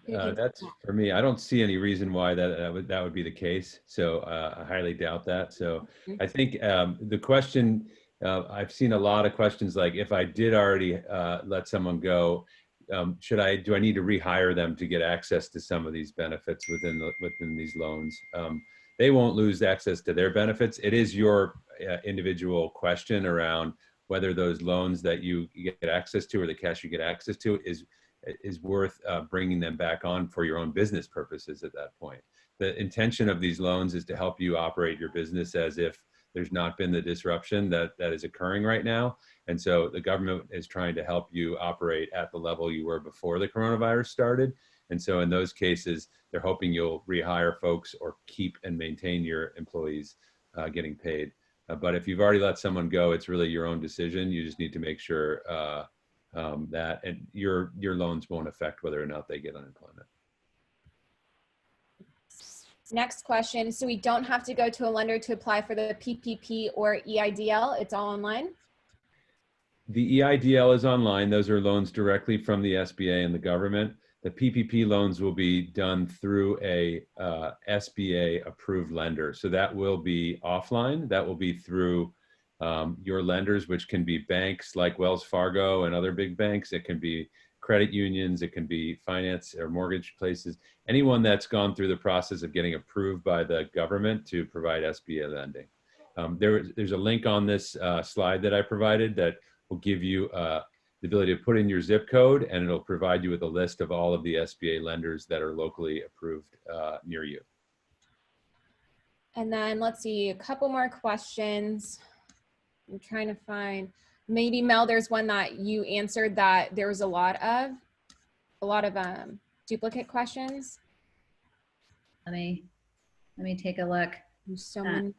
That's for me. I don't see any reason why that would be the case. So I highly doubt that. So I think the question, I've seen a lot of questions like, if I did already let someone go, do I need to rehire them to get access to some of these benefits within these loans? They won't lose access to their benefits. It is your individual question around whether those loans that you get access to or the cash you get access to is worth bringing them back on for your own business purposes at that point. The intention of these loans is to help you operate your business as if there's not been the disruption that is occurring right now. And so the government is trying to help you operate at the level you were before the coronavirus started. And so in those cases, they're hoping you'll rehire folks or keep and maintain your employees getting paid. But if you've already let someone go, it's really your own decision. You just need to make sure that and your loans won't affect whether or not they get unemployment. Next question. So we don't have to go to a lender to apply for the PPP or EIDL. It's all online? The EIDL is online. Those are loans directly from the SBA and the government. The PPP loans will be done through a SBA approved lender. So that will be offline. That will be through your lenders, which can be banks like Wells Fargo and other big banks. It can be credit unions. It can be finance or mortgage places. Anyone that's gone through the process of getting approved by the government to provide SBA lending. There's a link on this slide that I provided that will give you the ability to put in your zip code, and it'll provide you with a list of all of the SBA lenders that are locally approved near you. And then let's see, a couple more questions. I'm trying to find, maybe Mel, there's one that you answered that there was a lot of duplicate questions. Let me take a look. There's so many.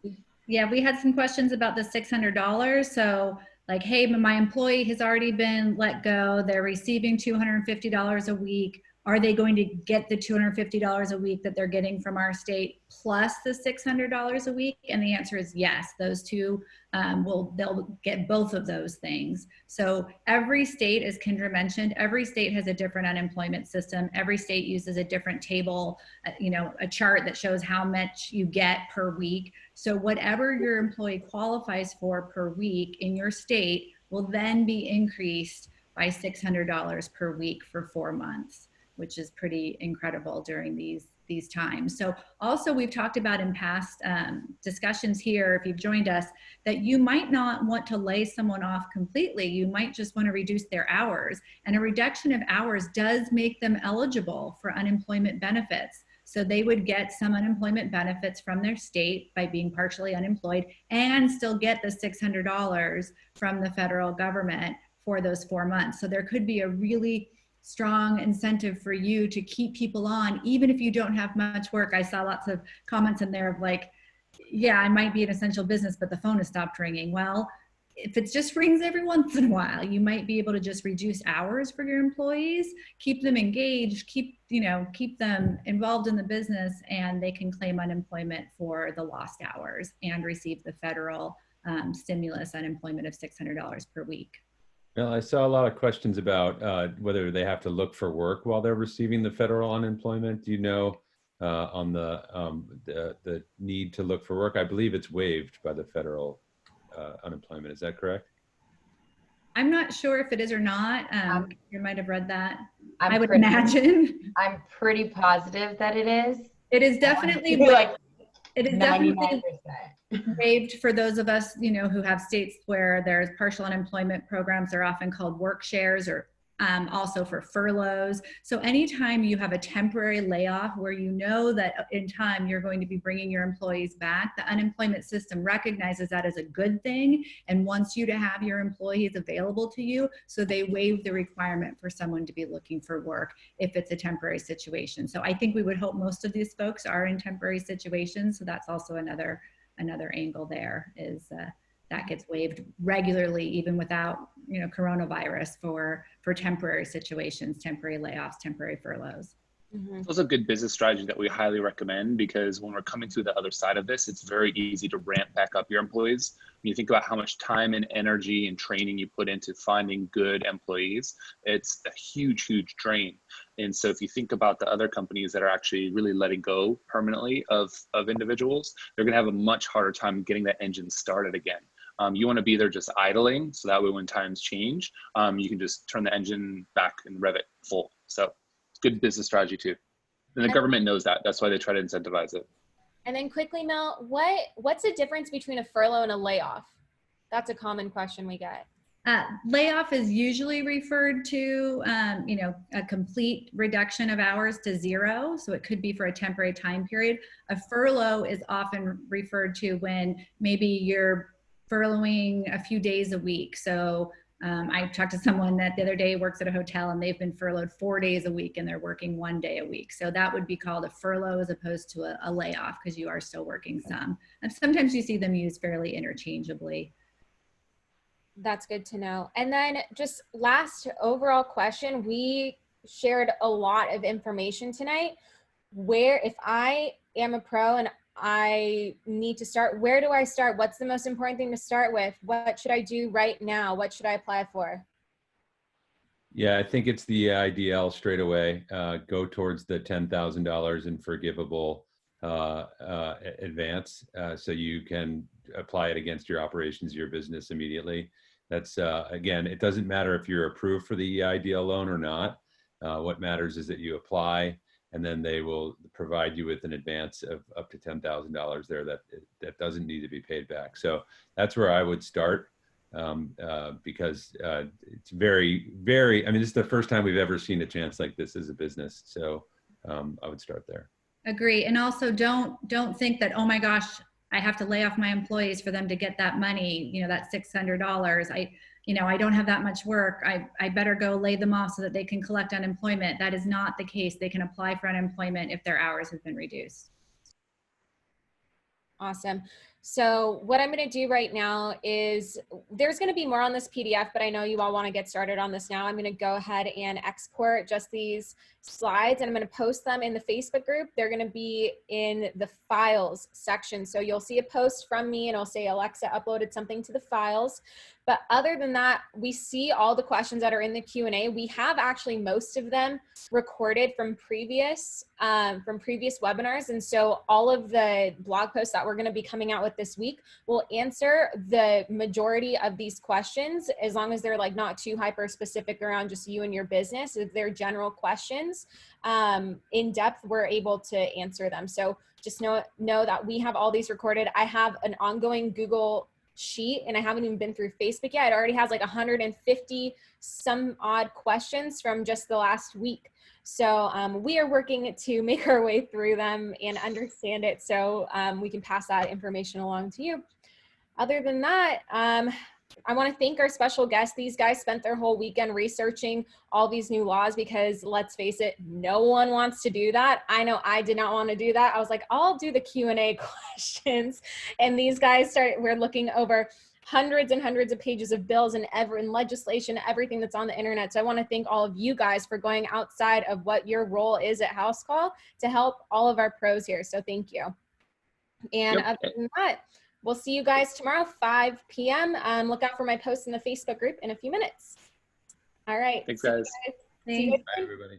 Yeah, we had some questions about the $600. So like, hey, my employee has already been let go. They're receiving $250 a week. Are they going to get the $250 a week that they're getting from our state plus the $600 a week? And the answer is yes. Those two they'll get both of those things. So every state, as Kendra mentioned, every state has a different unemployment system. Every state uses a different table, a chart that shows how much you get per week. So whatever your employee qualifies for per week in your state will then be increased by $600 per week for 4 months, which is pretty incredible during these times. So also we've talked about in past discussions here, if you've joined us, that you might not want to lay someone off completely. You might just want to reduce their hours. And a reduction of hours does make them eligible for unemployment benefits. So they would get some unemployment benefits from their state by being partially unemployed and still get the $600 from the federal government for those 4 months. So there could be a really strong incentive for you to keep people on, even if you don't have much work. I saw lots of comments in there of like, yeah, I might be an essential business, but the phone has stopped ringing. Well, if it just rings every once in a while, you might be able to just reduce hours for your employees, keep them engaged, keep them involved in the business, and they can claim unemployment for the lost hours and receive the federal stimulus unemployment of $600 per week. Well, I saw a lot of questions about whether they have to look for work while they're receiving the federal unemployment. Do you know on the need to look for work? I believe it's waived by the federal unemployment. Is that correct? I'm not sure if it is or not. You might have read that. I would imagine. I'm pretty positive that it is. It is definitely like it is 99%. definitely waived for those of us, who have states where there's partial unemployment programs. They're often called work shares, or also for furloughs. So anytime you have a temporary layoff where you know that in time you're going to be bringing your employees back, the unemployment system recognizes that as a good thing and wants you to have your employees available to you. So they waive the requirement for someone to be looking for work if it's a temporary situation. So I think we would hope most of these folks are in temporary situations. So that's also another angle there is that gets waived regularly, even without coronavirus for temporary situations, temporary layoffs, temporary furloughs. Mm-hmm. Those are good business strategies that we highly recommend, because when we're coming through the other side of this, it's very easy to ramp back up your employees. When you think about how much time and energy and training you put into finding good employees, it's a huge drain. And so if you think about the other companies that are actually really letting go permanently of individuals, they're going to have a much harder time getting that engine started again. You want to be there just idling, so that way when times change, you can just turn the engine back and rev it full. So it's good business strategy too. And the government knows that. That's why they try to incentivize it. And then quickly, Mel, what's the difference between a furlough and a layoff? That's a common question we get. Layoff is usually referred to, a complete reduction of hours to 0. So it could be for a temporary time period. A furlough is often referred to when maybe you're furloughing a few days a week. So I talked to someone that the other day works at a hotel and they've been furloughed 4 days a week and they're working 1 day a week. So that would be called a furlough as opposed to a layoff, because you are still working some. And sometimes you see them used fairly interchangeably. That's good to know. And then just last overall question, we shared a lot of information tonight. Where, if I am a pro and I need to start, where do I start? What's the most important thing to start with? What should I do right now? What should I apply for? Yeah, I think it's the EIDL straight away. Go towards the $10,000 in forgivable advance, so you can apply it against your operations, your business immediately. That's again, it doesn't matter if you're approved for the EIDL loan or not. What matters is that you apply, and then they will provide you with an advance of up to $10,000 there that doesn't need to be paid back. So that's where I would start, because it's very, very, I mean, this is the first time we've ever seen a chance like this as a business. So I would start there. Agree. And also don't think that, oh my gosh, I have to lay off my employees for them to get that money, you know, that $600. I don't have that much work. I better go lay them off so that they can collect unemployment. That is not the case. They can apply for unemployment if their hours have been reduced. Awesome. So what I'm going to do right now is, there's going to be more on this PDF, but I know you all want to get started on this now. I'm going to go ahead and export just these slides, and I'm going to post them in the Facebook group. They're going to be in the files section. So you'll see a post from me and it'll say Alexa uploaded something to the files. But other than that, we see all the questions that are in the Q&A. We have actually most of them recorded from previous webinars. And so all of the blog posts that we're going to be coming out with this week will answer the majority of these questions, as long as they're like not too hyper specific around just you and your business. If they're general questions in depth, we're able to answer them. So just know that we have all these recorded. I have an ongoing Google sheet, and I haven't even been through Facebook yet. It already has like 150 some odd questions from just the last week. So we are working to make our way through them and understand it, so we can pass that information along to you. Other than that, I want to thank our special guests. These guys spent their whole weekend researching all these new laws, because let's face it, no one wants to do that. I know I did not want to do that. I was like, I'll do the Q&A questions. And these guys we're looking over hundreds and hundreds of pages of bills and legislation, everything that's on the internet. So I want to thank all of you guys for going outside of what your role is at House Call to help all of our pros here. So thank you. And other than that, we'll see you guys tomorrow, 5 p.m. Look out for my post in the Facebook group in a few minutes. All right. Thanks, guys. Thanks. Bye, everybody.